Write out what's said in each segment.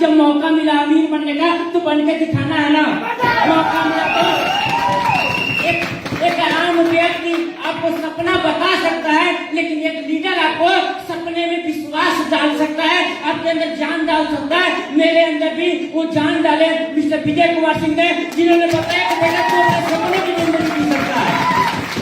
जब मौका मिला अमीर बनने का तो बन के दिखाना है ना। मौका मिला तो एक आम व्यक्ति आपको सपना बता सकता है, लेकिन एक लीडर आपको सपने में विश्वास डाल सकता है, आपके अंदर जान डाल सकता है। मेरे अंदर भी वो जान डाले मिस्टर विजय कुमार सिंह ने, जिन्होंने बताया कि बेटा तू अपने सपनों की जिंदगी जी सकता है।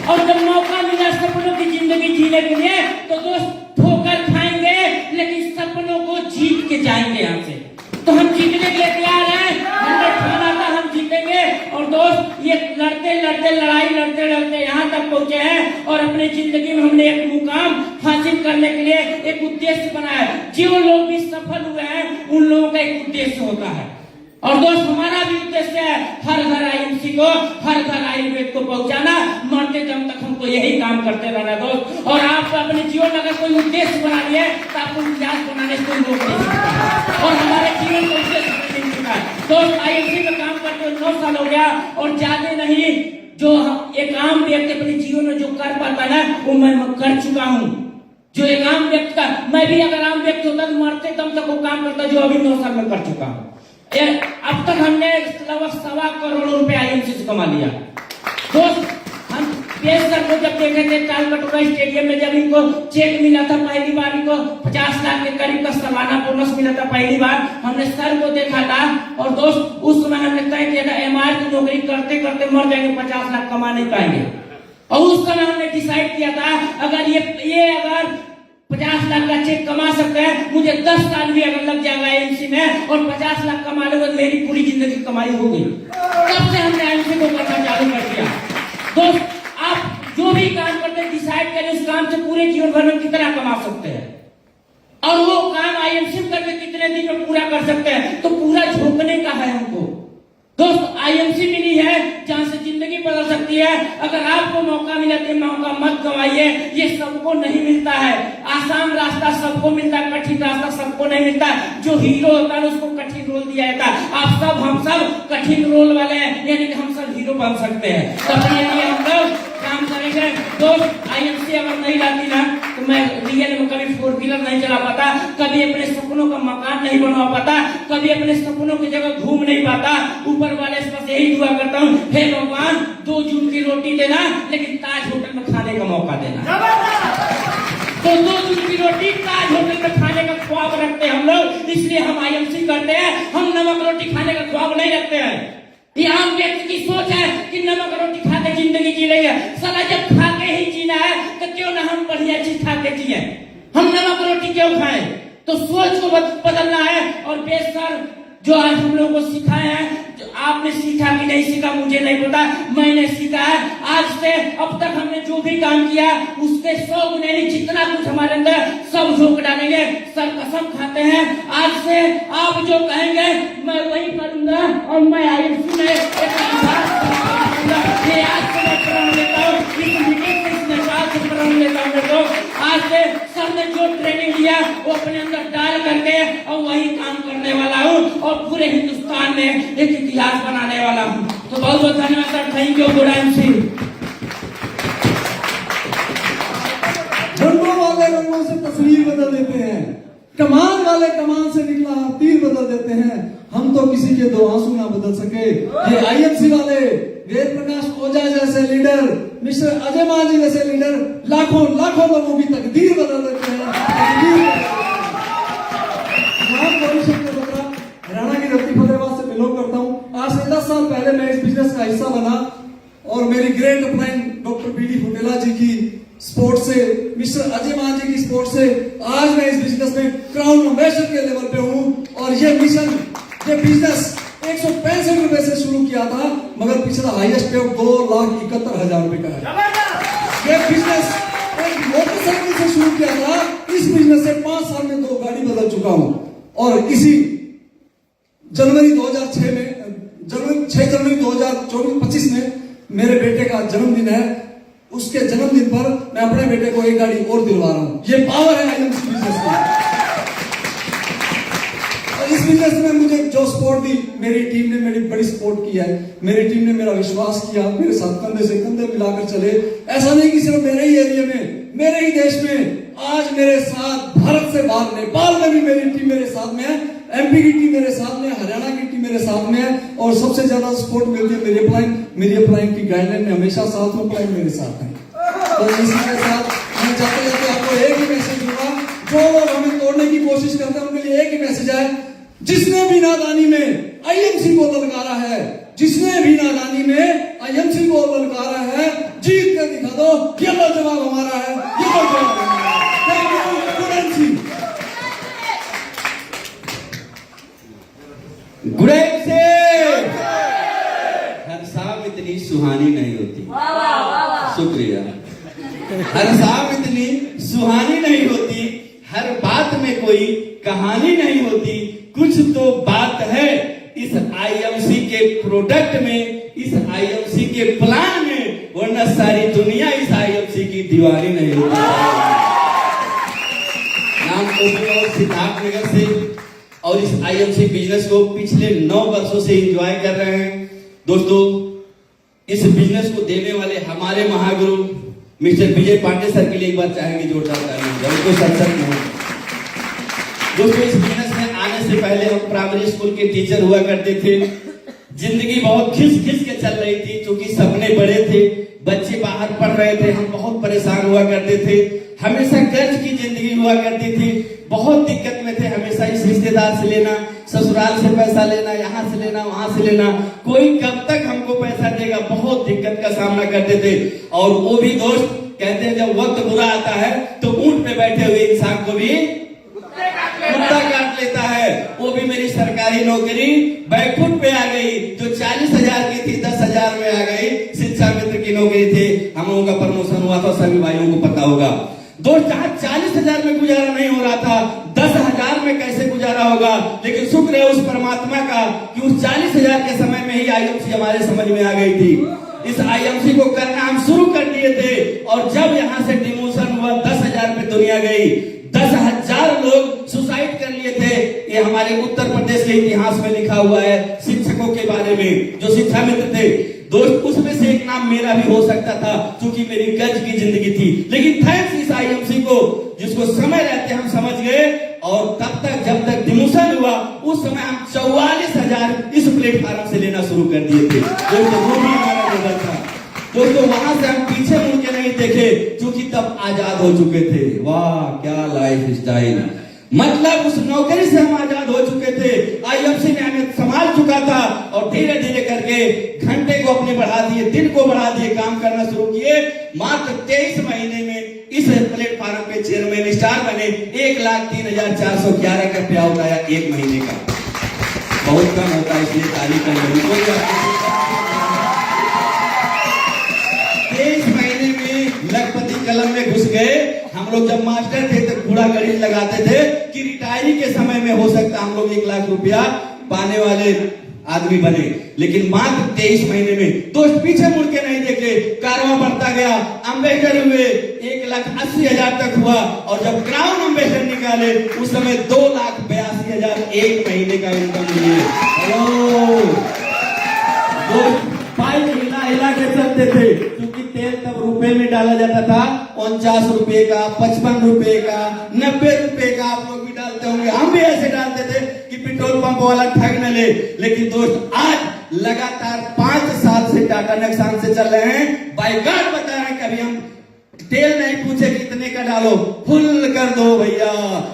और जब मौका मिला सपनों की जिंदगी जीने के लिए तो दोस्त ठोकर खाएंगे, लेकिन सपनों को जीत के जाएंगे यहाँ से। तो हम जीतने के लिए तैयार हैं, हमने ठाना था हम जीतेंगे। और दोस्त ये लड़ते लड़ते लड़ाई लड़ते लड़ते यहाँ तक पहुंचे हैं और अपनी जिंदगी में हमने एक मुकाम हासिल करने के लिए एक उद्देश्य बनाया। जो लोग भी सफल हुए हैं उन लोगों का एक उद्देश्य होता है। और दोस्त हमारा भी उद्देश्य है हर घर आईएमसी को, हर घर आयुर्वेद को पहुंचाना। मरते दम तक हमको यही काम करते रहना दोस्त। और आप अपने जीवन में अगर कोई उद्देश्य बना लिए तो आपको मिजाज बनाने से कोई रोक नहीं सकता। और हमारे जीवन का उद्देश्य नहीं चुका है दोस्त। आईएमसी में काम करते 9 साल हो गया और ज्यादा नहीं, जो एक आम व्यक्ति अपने जीवन में जो कर पाता है ना वो मैं कर चुका हूँ। जो एक आम व्यक्ति का, मैं भी अगर आम व्यक्ति होता तो मरते दम तक वो काम करता जो अभी 9 साल में कर चुका हूँ। अब तक हमने लगभग 1.25 करोड़ रुपए आईएमसी से कमा लिया दोस्त। हम पेश सर को जब देखे थे तालकटोरा स्टेडियम में, जब इनको चेक मिला था पहली बार, इनको 50 लाख के करीब का सालाना बोनस मिला था पहली बार, हमने सर को देखा था। और दोस्त उस समय हमने तय किया था एमआर की नौकरी करते करते मर जाएंगे, 50 लाख कमा नहीं पाएंगे। और उस समय हमने डिसाइड किया था अगर ये अगर 50 लाख का चेक कमा सकते हैं, मुझे 10 साल भी अगर लग जाएगा एमसी में और 50 लाख कमा लूंगा तो मेरी पूरी जिंदगी कमाई होगी। तब से हमने एमसी को करना चालू कर दिया दोस्त। आप जो भी काम करते हैं डिसाइड करें उस काम से पूरे जीवन भर में कितना कमा सकते हैं और वो काम आईएमसी करके कितने दिन में पूरा कर सकते हैं। तो पूरा झोंकने का है हमको दोस्त। आईएमसी मिली है जहां से जिंदगी बदल सकती है। अगर आपको मौका मिला तो मौका मत गवाइए। ये सबको नहीं मिलता है। आसान रास्ता सबको मिलता है, कठिन रास्ता सबको नहीं मिलता। जो हीरो होता है उसको कठिन रोल दिया जाता है। आप सब हम सब कठिन रोल वाले हैं, यानी कि हम सब हीरो बन सकते हैं। तब ये हम लोग काम करेंगे दोस्त। आईएमसी अगर नहीं लाती ना तो मैं रियल में कभी 4 व्हीलर नहीं चला पाता, कभी अपने सपनों का मकान नहीं बनवा पाता, कभी अपने सपनों की जगह घूम नहीं पाता। ऊपर वाले से बस यही दुआ करता हूँ, हे भगवान 2 जून की रोटी देना, लेकिन ताज होटल में खाने का मौका देना। तो 2 जून की रोटी ताज होटल में खाने का ख्वाब रखते हैं हम लोग, इसलिए हम आईएमसी करते हैं। हम नमक रोटी खाने का ख्वाब नहीं रखते हैं। ये आम व्यक्ति की सोच है कि नमक रोटी खा के जिंदगी जी रही है। साला जब खा के ही जीना है तो क्यों ना हम बढ़िया चीज खा के जिए, हम नमक रोटी क्यों खाएं। तो सोच को बदलना है। और बेसर जो आज हम लोगों को सिखाए हैं, जो आपने सीखा कि नहीं सीखा मुझे नहीं पता, मैंने सीखा है। आज से अब तक हमने जो भी काम किया उसके 100 गुने जितना कुछ हमारे अंदर सब झोंक डालेंगे। सर कसम खाते हैं आज से आप जो कहेंगे मैं वही करूंगा। और मैं आईएमसी में आज से सर ने जो ट्रेनिंग लिया वो अपने अंदर डाल करके और वही काम करने वाला हूँ और पूरे हिंदुस्तान में एक इतिहास बनाने वाला हूँ। तो बहुत बहुत धन्यवाद sir. Thank you good IMC. रंगों वाले रंगों से तस्वीर बदल देते हैं, कमान वाले कमान से निकला तीर बदल देते हैं। हम तो किसी के 2 आंसू ना बदल सके। ये आईएमसी वाले वेद प्रकाश ओझा जैसे लीडर, मिस्टर अजय मान जी जैसे लीडर लाखों लाखों लोगों की तकदीर बदल देते हैं। हरियाणा की धरती फतेहाबाद से बिलोंग करता हूँ। आज से 10 साल पहले मैं इस बिजनेस का हिस्सा बना और मेरी ग्रेट अपलाइन डॉक्टर बीडी फुटेला जी की स्पोर्ट से, मिस्टर अजय मान जी की स्पोर्ट से आज मैं इस बिजनेस में क्राउन एम्बेसडर के लेवल पे हूँ। और ये मिशन, ये बिजनेस 165 रुपए से शुरू किया था, मगर पिछला हाईएस्ट पे 2,71,000 रुपए का है। ये बिजनेस एक मोटरसाइकिल से शुरू किया था, इस बिजनेस से 5 साल में 2 गाड़ी बदल चुका हूँ। और इसी जनवरी 2006 में, 6 जनवरी 2024-25 में मेरे बेटे का जन्मदिन है। उसके जन्मदिन पर मैं अपने बेटे को 1 गाड़ी और दिलवा रहा हूँ। ये पावर है आईएमसी बिजनेस की। और इस बिजनेस में मुझे जो सपोर्ट दी, मेरी टीम ने मेरी बड़ी सपोर्ट की है। मेरी टीम ने मेरा विश्वास किया, मेरे साथ कंधे से कंधे मिलाकर चले। ऐसा नहीं कि सिर्फ मेरे ही एरिया में, मेरे ही देश में, आज मेरे साथ भारत से बाहर नेपाल में भी मेरी टीम मेरे साथ में है, एमपी की टीम मेरे साथ में है, हरियाणा की टीम मेरे साथ में है, और सबसे ज्यादा सपोर्ट मिलती है मेरी अप्लाइंग की गाइडलाइन में हमेशा साथ में अप्लाइंग मेरे साथ है। तो इसी के साथ मैं जाते जाते आपको एक ही मैसेज दूंगा, जो लोग हमें तोड़ने की कोशिश करते हैं उनके लिए एक ही मैसेज है, जिसने भी नादानी में आईएमसी को ललकारा है, जिसने भी नादानी में आईएमसी को ललकारा है, जीत कर दिखा दो, ये लो जवाब हमारा है, ये लो जवाब हमारा है। Thank you, गुडेंसी। गुडेन से हर शाम इतनी सुहानी नहीं होती। शुक्रिया। हर शाम इतनी सुहानी नहीं होती, हर बात में कोई कहानी नहीं होती, कुछ तो बात है इस आईएमसी के प्रोडक्ट में, इस आईएमसी के प्लान में, वरना सारी दुनिया इस आईएमसी की दीवानी नहीं होती। नाम ओपी और सिद्धार्थनगर से, और इस आईएमसी बिजनेस को पिछले 9 वर्षों से एंजॉय कर रहे हैं। दोस्तों, इस बिजनेस को देने वाले हमारे महागुरु मिस्टर विजय पांडे सर के लिए एक बार चाहेंगे जोरदार तालियां। उनको सत्संग नहीं। दोस्तों, इस बिजनेस में आने से पहले हम प्राइमरी स्कूल के टीचर हुआ करते थे। जिंदगी बहुत खिस के चल रही थी, क्योंकि सपने बड़े थे, बच्चे बाहर पढ़ रहे थे, हम बहुत परेशान हुआ करते थे, हमेशा कर्ज की जिंदगी हुआ करती थी, बहुत दिक्कत में थे, हमेशा इस रिश्तेदार से लेना, ससुराल से पैसा लेना, यहाँ से लेना, वहां से लेना, कोई कब तक हमको पैसा देगा, बहुत दिक्कत का सामना करते थे। और वो भी दोस्त कहते हैं जब वक्त बुरा आता है तो ऊंट पे बैठे हुए इंसान को भी कुत्ता काट लेता है। वो भी मेरी सरकारी नौकरी बैकफुट पे आ गई, जो 40,000 की थी 10,000 में आ गई। शिक्षा मित्र की नौकरी थी, हम लोगों का प्रमोशन हुआ था, सभी भाइयों को पता होगा। दोस्त, जहां 40,000 में गुजारा नहीं हो रहा था, 10,000 में कैसे गुजारा होगा। लेकिन शुक्र है उस परमात्मा का कि उस 40,000 के समय में ही आईएमसी हमारे समझ में आ गई थी। इस आईएमसी को करना हम शुरू कर दिए थे, और जब यहाँ से डिमोशन हुआ 10,000 पे दुनिया गई, 10,000 लोग सुसाइड कर लिए थे। ये हमारे उत्तर प्रदेश के इतिहास में लिखा हुआ है, शिक्षकों के बारे में जो शिक्षा मित्र थे। दोस्त, उसमें से एक नाम मेरा भी हो सकता था, क्योंकि मेरी कर्ज की जिंदगी थी। लेकिन थैंक्स इस आईएमसी को, जिसको समय रहते हम समझ गए, और तब तक जब तक डिमोशन हुआ उस समय हम 44,000 इस प्लेटफॉर्म से लेना शुरू कर दिए थे। दोस्तों, वो भी हमारा लेवल था। दोस्तों, वहां से हम पीछे मुड़ के नहीं देखे, क्योंकि तब आजाद हो चुके थे। वाह, क्या लाइफ स्टाइल! मतलब उस नौकरी से हम आजाद हो चुके थे, आईएमसी ने हमें संभाल चुका था, और धीरे धीरे करके घंटे को अपने बढ़ा दिए, दिन को बढ़ा दिए, काम करना शुरू किए। मात्र 23 महीने में इस प्लेटफॉर्म पे चेयरमैन स्टार बने। 1,03,411 का पे आउट आया एक महीने का, बहुत कम होता है, इसलिए तारीफ करनी। 23 महीने में लखपति कलम में घुस गए। हम लोग जब मास्टर थे तो कूड़ा गणित लगाते थे कि रिटायरी के समय में हो सकता हम लोग 1 लाख रुपया पाने वाले आदमी बने, लेकिन मात्र 23 महीने में। दोस्त, पीछे मुड़ के नहीं देखे, कारवां बढ़ता गया, अम्बेसडर हुए, 1,80,000 तक हुआ, और जब क्राउन अम्बेसडर निकाले उस समय 2,82,000 एक महीने का इनकम मिले। हेलो दोस्त, पाइप हिला के चलते थे, क्योंकि तेल तब रुपए में डाला जाता था। 49 रुपए का, 55 रुपए का, 90 रुपए का आप लोग भी डालते होंगे, हम भी ऐसे डालते थे कि पेट्रोल पंप वाला ठग न ले। लेकिन दोस्त, आज लगातार 5 साल से टाटा नेक्सॉन से चल रहे हैं, बाइकाट बता रहे हैं, कभी हम तेल नहीं पूछे कितने का डालो, फुल कर दो भैया।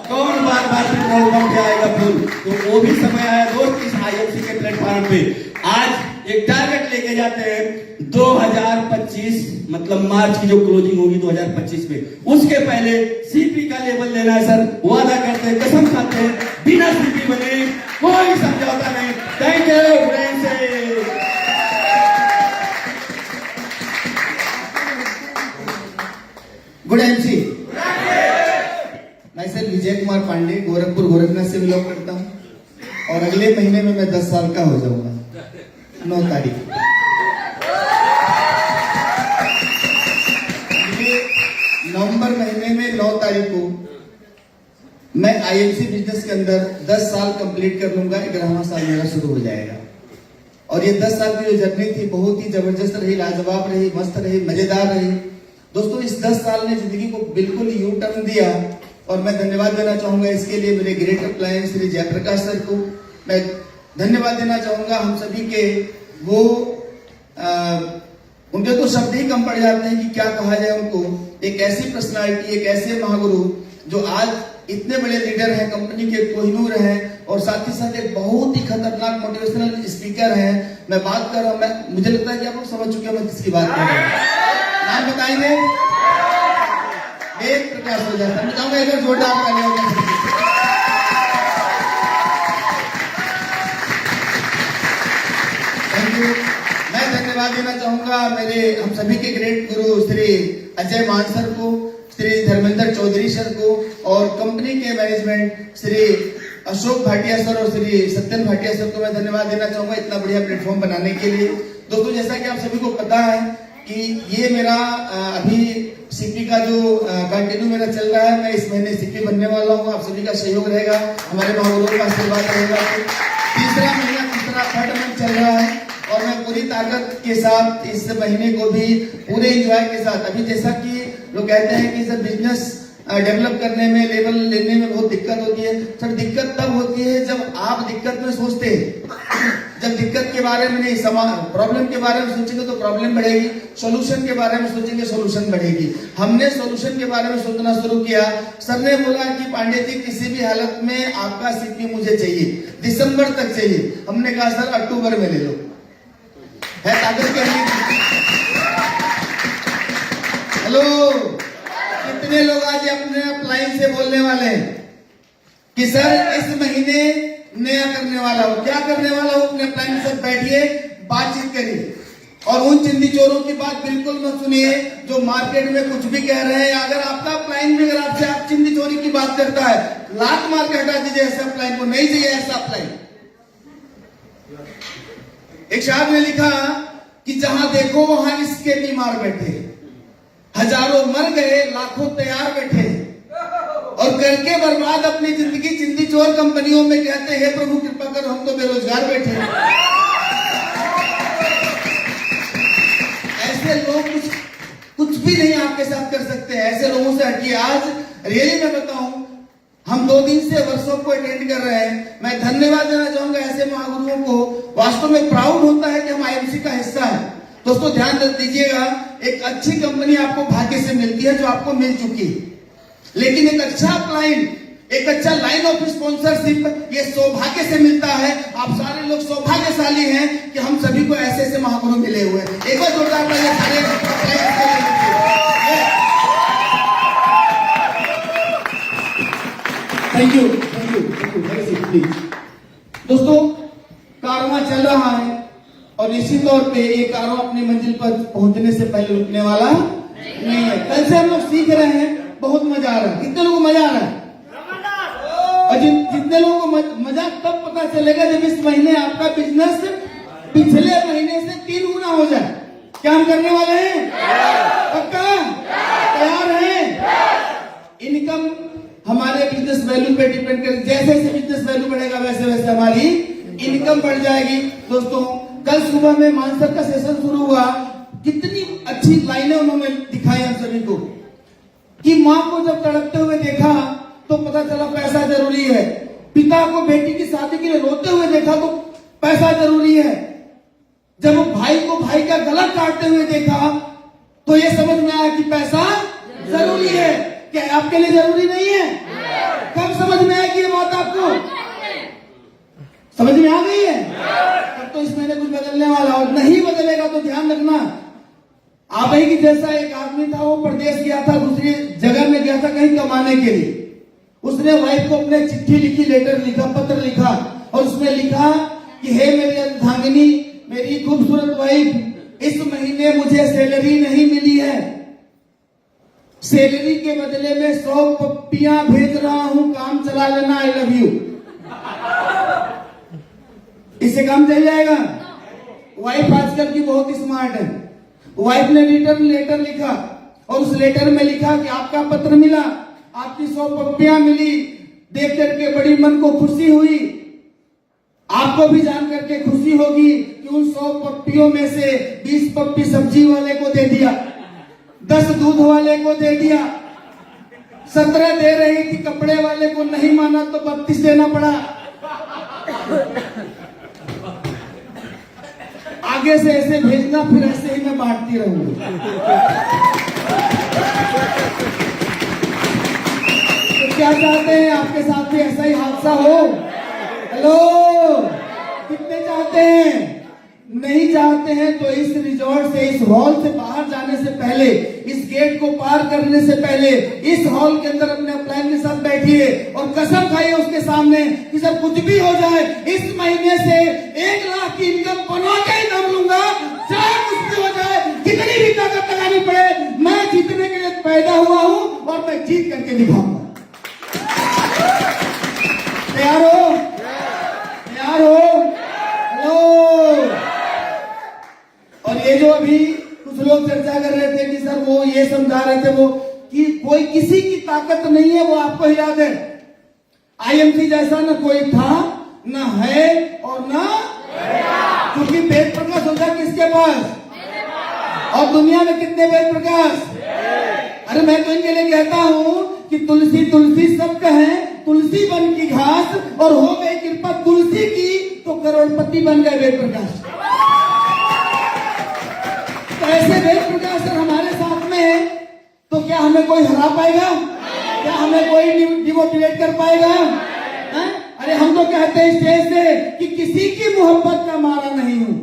कौन बार बार पेट्रोल पंप पे आएगा फुल? तो वो भी समय आया दोस्त, इस आईएमसी के प्लेटफॉर्म पे आज एक टारगेट लेके जाते हैं 2025, मतलब मार्च की जो क्लोजिंग होगी 2025 में, उसके पहले सीपी का लेवल लेना है सर। वादा करते हैं, कसम खाते हैं, बिना सीपी बने कोई समझौता नहीं। Thank you friends. Good MC. मैं सर विजय कुमार पांडे, गोरखपुर गोरखनाथ से बिलोंग करता हूँ, और अगले महीने में मैं 10 साल का हो जाऊंगा, 9 तारीख। नवंबर महीने में 9 तारीख को मैं आईएमसी बिजनेस के अंदर 10 साल कंप्लीट कर लूंगा। 11वां साल मेरा शुरू हो जाएगा, और ये 10 साल की जो जर्नी थी बहुत ही जबरदस्त रही, लाजवाब रही, मस्त रही, मजेदार रही। दोस्तों, इस 10 साल ने जिंदगी को बिल्कुल यू टर्न दिया, और मैं धन्यवाद देना चाहूंगा इसके लिए मेरे great appliance Shri Jayprakash sir को मैं धन्यवाद देना चाहूंगा। हम सभी के वो उनके तो शब्द ही कम पड़ जाते हैं कि क्या कहा जाए उनको। एक ऐसी पर्सनालिटी, एक ऐसे महागुरु जो आज इतने बड़े लीडर हैं, कंपनी के कोहिनूर हैं और साथ ही साथ एक बहुत ही खतरनाक मोटिवेशनल स्पीकर हैं। मैं बात कर रहा हूं, मुझे लगता है कि आप लोग समझ चुके हैं मैं किसकी बात कर रहा हूं। नाम बताएंगे? वेद प्रकाश हो जाता है। मैं चाहूंगा एक बार जोरदार तालियां हो जाए। Thank you. मैं धन्यवाद देना चाहूंगा मेरे हम सभी के ग्रेट गुरु श्री अजय मान सर को, श्री धर्मेंद्र चौधरी सर को और कंपनी के मैनेजमेंट श्री अशोक भाटिया सर और श्री सत्यन भाटिया सर को मैं धन्यवाद देना चाहूंगा इतना बढ़िया प्लेटफॉर्म बनाने के लिए। दोस्तों, जैसा कि आप सभी को पता है कि ये मेरा अभी सीपी का जो कंटिन्यू मेरा चल रहा है, मैं इस महीने सीपी बनने वाला हूँ। आप सभी का सहयोग रहेगा, हमारे महागुरुओं का आशीर्वाद रहेगा। तीसरा महीना, तीसरा थर्ड मंथ चल रहा है और मैं पूरी ताकत के साथ इस महीने को भी पूरे एंजॉय के साथ, अभी जैसा कि लोग कहते हैं कि सर बिजनेस डेवलप करने में, लेवल लेने में बहुत दिक्कत होती है। सर दिक्कत तब होती है जब आप दिक्कत में सोचते हैं। जब दिक्कत के बारे में नहीं, प्रॉब्लम के बारे में सोचेंगे तो प्रॉब्लम बढ़ेगी, सॉल्यूशन के बारे में सोचेंगे सॉल्यूशन बढ़ेगी। हमने सॉल्यूशन के बारे में सोचना शुरू किया। सर ने बोला कि पांडे जी किसी भी हालत में आपका सीपी मुझे चाहिए, दिसंबर तक चाहिए। हमने कहा सर अक्टूबर में ले लो, है ताकत के लिए। हेलो, कितने लोग आज अपने अपलाइन से बोलने वाले हैं कि सर इस महीने नया करने वाला हो, क्या करने वाला हो? अपने अपलाइन से बैठिए, बातचीत करिए और उन चिंदी चोरों की बात बिल्कुल मत सुनिए जो मार्केट में कुछ भी कह रहे हैं। अगर आपका अपलाइन में अगर आपसे आप चिंदी चोरी की बात करता है, लात मार के हटा दीजिए ऐसा अपलाइन को, नहीं चाहिए ऐसा अपलाइन। एक शायर ने लिखा कि जहां देखो वहां इसके बीमार बैठे, हजारों मर गए, लाखों तैयार बैठे और करके बर्बाद अपनी जिंदगी चिंदी चोर कंपनियों में कहते हैं प्रभु कृपा कर हम तो बेरोजगार बैठे। ऐसे लोग कुछ भी नहीं आपके साथ कर सकते हैं, ऐसे लोगों से हटिए। आज रियली मैं बताऊं, हम 2 दिन से वर्कशॉप को अटेंड कर रहे हैं। मैं धन्यवाद देना चाहूंगा ऐसे महागुरुओं को। वास्तव में प्राउड होता है कि हम आईएमसी का हिस्सा है। दोस्तों ध्यान दीजिएगा, एक अच्छी कंपनी आपको भाग्य से मिलती है जो आपको मिल चुकी है, लेकिन एक अच्छा क्लाइंट, एक अच्छा लाइन ऑफ स्पॉन्सरशिप ये सौभाग्य से मिलता है। आप सारे लोग सौभाग्यशाली हैं कि हम सभी को ऐसे ऐसे महागुरु मिले हुए हैं। एक बार जोरदार तालियां सारे थैंक यू दोस्तों, कारवां चल रहा है और निश्चित तौर पे ये कारवां अपनी मंजिल पर पहुंचने से पहले रुकने वाला नहीं है। कल से हम लोग सीख रहे हैं, बहुत मजा आ रहा है। कितने लोगों को मजा आ रहा है? और जितने लोगों को मजा तब पता चलेगा जब इस महीने आपका बिजनेस पिछले महीने से 3 गुना हो जाए। क्या हम करने वाले हैं? पक्का? तैयार हैं? इनकम हमारे बिजनेस वैल्यू पे डिपेंड कर, जैसे जैसे बिजनेस वैल्यू बढ़ेगा वैसे वैसे हमारी इनकम बढ़ जाएगी। दोस्तों कल सुबह में मान सर का सेशन शुरू हुआ, कितनी अच्छी लाइनें उन्होंने दिखाई हम सभी को कि माँ को जब तड़पते हुए देखा तो पता चला पैसा जरूरी है, पिता को बेटी की शादी के लिए रोते हुए देखा तो पैसा जरूरी है, जब भाई को भाई का गला काटते हुए देखा तो ये समझ में आया कि पैसा जरूरी है। क्या आपके लिए जरूरी नहीं है? कब समझ में आएगी ये बात आपको? समझ में आ गई है? तब तो इस महीने कुछ बदलने वाला, और नहीं बदलेगा तो ध्यान रखना। आप ही की जैसा एक आदमी था, वो प्रदेश गया था, दूसरी जगह में गया था कहीं कमाने के लिए। उसने वाइफ को अपने चिट्ठी लिखी, लेटर लिखा, पत्र लिखा और उसमें लिखा कि हे मेरी अर्धांगिनी, मेरी खूबसूरत वाइफ, इस महीने मुझे सैलरी नहीं मिली है, सैलरी के बदले में 100 पप्पियां भेज रहा हूं, काम चला लेना, आई लव यू। इससे काम चल जाएगा? वाइफ आजकल की बहुत स्मार्ट है। वाइफ ने रिटर्न लेटर लिखा और उस लेटर में लिखा कि आपका पत्र मिला, आपकी 100 पप्पियां मिली, देख करके बड़ी मन को खुशी हुई। आपको भी जान करके खुशी होगी कि उन 100 पप्पियों में से 20 पप्पी सब्जी वाले को दे दिया, 10 दूध वाले को दे दिया, 17 दे रही थी, कपड़े वाले को नहीं माना तो 32 देना पड़ा। आगे से ऐसे भेजना, फिर ऐसे ही मैं बांटती रहूंगी। तो क्या चाहते हैं आपके साथ भी ऐसा ही हादसा हो? हेलो, कितने चाहते हैं? नहीं चाहते हैं तो इस रिजॉर्ट से, इस हॉल से बाहर जाने से पहले, इस गेट को पार करने से पहले इस हॉल के अंदर अपने अपलाइन के साथ बैठिए और कसम खाइए उसके सामने कि सर कुछ भी हो जाए, इस महीने से 1 लाख की इनकम बना के ही दम लूंगा। चाहे कुछ भी हो जाए, कितनी भी ताकत लगानी पड़े, मैं जीतने के लिए पैदा हुआ हूं और मैं जीत करके दिखाऊंगा। तैयार हो? तैयार हो? हेलो। और ये जो अभी कुछ लोग चर्चा कर रहे थे कि सर वो ये समझा रहे थे वो कि कोई किसी की ताकत नहीं है, वो आपको याद है आईएमसी जैसा न कोई था, न है और न क्योंकि वेद प्रकाश होता किसके पास? और दुनिया में कितने वेद प्रकाश? अरे मैं तो इनके लिए कहता हूं कि तुलसी तुलसी सब कहें, तुलसी बन की घास, और हो गई कृपा तुलसी की तो करोड़पति बन गए वेद प्रकाश। तो ऐसे वेद प्रकाश सर हमारे साथ में है तो क्या हमें कोई हरा पाएगा? क्या हमें कोई डिमोटिवेट कर पाएगा? है? अरे हम तो कहते हैं स्टेज से कि किसी की मोहब्बत का मारा नहीं हूं,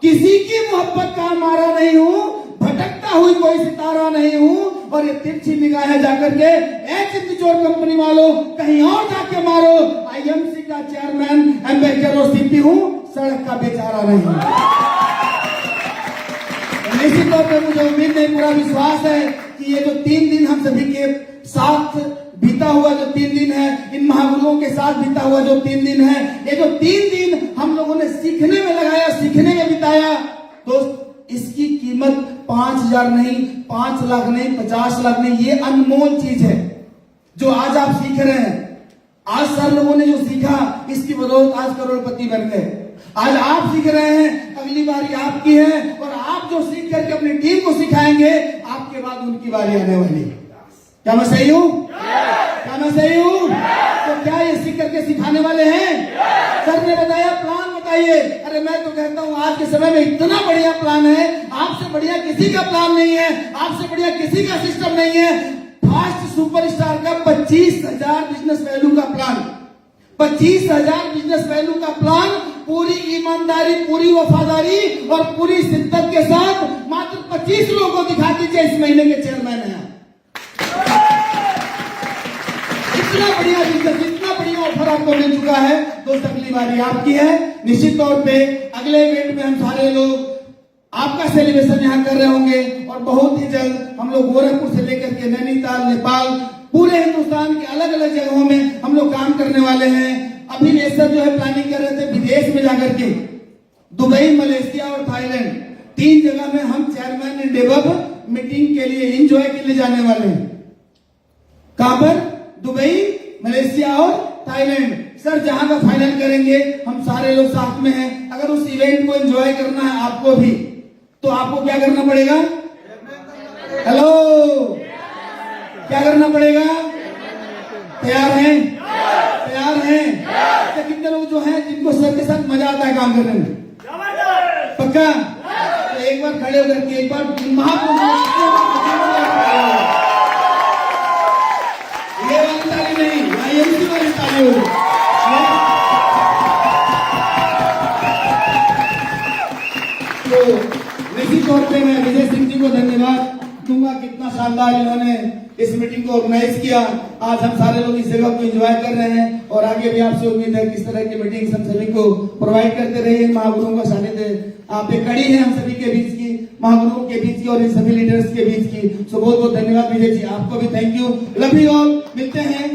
किसी की मोहब्बत का मारा नहीं हूं, भटकता हुई कोई सितारा नहीं हूं। और ये तिरछी निगाहें जाकर के चित्तचोर कंपनी वालों कहीं और जाके मारो, आईएमसी का चेयरमैन, एम्बेसडर और सीपी हूं, सड़क का बेचारा नहीं हूं। निश्चित तौर पर मुझे उम्मीद नहीं, पूरा विश्वास है कि ये जो 3 दिन हम सभी के साथ बीता हुआ जो 3 दिन है, इन महागुरुओं के साथ बीता हुआ जो 3 दिन है, ये जो 3 दिन हम लोगों ने सीखने में लगाया, सीखने में बिताया, दोस्त इसकी कीमत 5,000 नहीं, 5 लाख नहीं, 50 लाख नहीं, ये अनमोल चीज है जो आज आप सीख रहे हैं। आज सर लोगों ने जो सीखा इसकी बदौलत आज करोड़पति बन गए। आज आप सीख रहे हैं, अगली बारी आपकी है, और आप जो सीख करके अपनी टीम को सिखाएंगे, आपके बाद उनकी बारी आने वाली है। क्या मैं सही हूं? क्या मैं सही हूं? तो क्या ये सीख करके सिखाने वाले हैं? सर ने बताया प्लान बताइए। अरे मैं तो कहता हूं आज के समय में इतना बढ़िया प्लान है, आपसे बढ़िया किसी का प्लान नहीं है, आपसे बढ़िया किसी का सिस्टम नहीं है। फास्ट सुपरस्टार का 25,000 बिजनेस वैल्यू का प्लान, 25,000 बिजनेस वैल्यू का प्लान, पूरी ईमानदारी, पूरी वफादारी और पूरी शिद्दत के साथ मात्र 25 लोगों को दिखा दीजिए इस महीने के चेयरमैन है। इतना बढ़िया बिजनेस, इतना बढ़िया ऑफर आपको मिल चुका है, दोस्त अगली बारी आपकी है। निश्चित तौर पे अगले इवेंट में हम सारे लोग आपका सेलिब्रेशन यहाँ कर रहे होंगे और बहुत ही जल्द हम लोग गोरखपुर से लेकर के नैनीताल, नेपाल, पूरे हिंदुस्तान के अलग अलग जगहों में हम लोग काम करने वाले हैं। अभी नेसर जो है प्लानिंग कर रहे थे विदेश में जाकर के, दुबई, मलेशिया और थाईलैंड, 3 जगह में हम चेयरमैन इन डेवलप मीटिंग के लिए, एंजॉय के लिए जाने वाले हैं। कहां पर? दुबई, मलेशिया और थाईलैंड। सर जहां का फाइनल करेंगे हम सारे लोग साथ में हैं। अगर उस इवेंट को एंजॉय करना है आपको भी, तो आपको क्या करना पड़ेगा? हेलो, क्या करना पड़ेगा? तैयार हैं? तैयार हैं? तो कितने लोग जो हैं जिनको सर के साथ मजा आता है काम करने में? पक्का? तो एक बार खड़े होकर के एक बार ये वाली ताली नहीं, आईएमसी वाली ताली हो। तो निश्चित तौर पे मैं विजय सिंह जी को धन्यवाद दूंगा, कितना शानदार इन्होंने इस मीटिंग को ऑर्गेनाइज किया। आज हम सारे लोग इस जगह को एंजॉय कर रहे हैं और आगे भी आपसे उम्मीद है किस तरह की मीटिंग हम सभी को प्रोवाइड करते रहिए। महागुरुओं का सानिध्य आप एक कड़ी है हम सभी के बीच की, महागुरुओं के बीच की और इन सभी लीडर्स के बीच की। सो बहुत बहुत धन्यवाद विजय जी, आपको भी thank you, love you all. मिलते हैं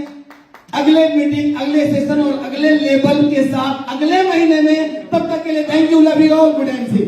अगले मीटिंग, अगले सेशन और अगले लेवल के साथ अगले महीने में। तब तक के लिए thank you, love you all, good and C.